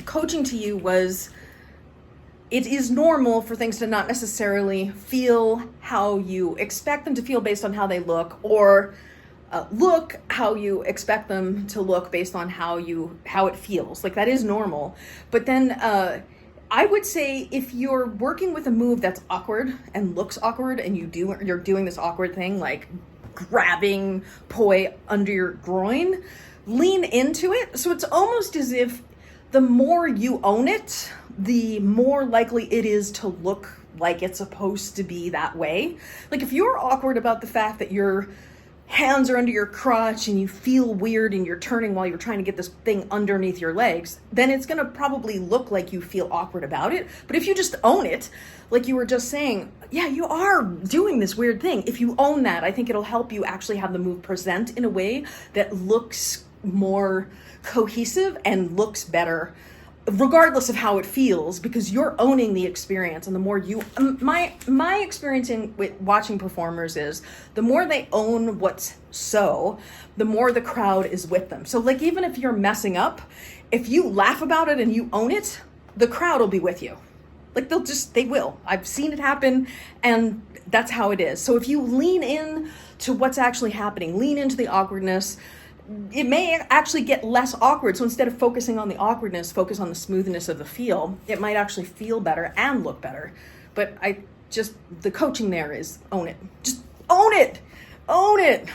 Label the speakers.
Speaker 1: Coaching to you was, it is normal for things to not necessarily feel how you expect them to feel based on how they look, or look how you expect them to look based on how it feels. Like, that is normal. But then I would say, if you're working with a move that's awkward and looks awkward, and you're doing this awkward thing like grabbing poi under your groin, lean into it. So it's almost as if the more you own it, the more likely it is to look like it's supposed to be that way. Like, if you're awkward about the fact that your hands are under your crotch and you feel weird and you're turning while you're trying to get this thing underneath your legs, then it's going to probably look like you feel awkward about it. But if you just own it, like you were just saying, yeah, you are doing this weird thing. If you own that, I think it'll help you actually have the move present in a way that looks more cohesive and looks better, regardless of how it feels, because you're owning the experience. And the more you, my experience with watching performers is, the more they own what's the more the crowd is with them. So like, even if you're messing up, if you laugh about it and you own it, the crowd will be with you. Like, they will. I've seen it happen, and that's how it is. So if you lean in to what's actually happening, lean into the awkwardness, it may actually get less awkward. So instead of focusing on the awkwardness, focus on the smoothness of the feel. It might actually feel better and look better. But the coaching there is own it. Just own it. Own it.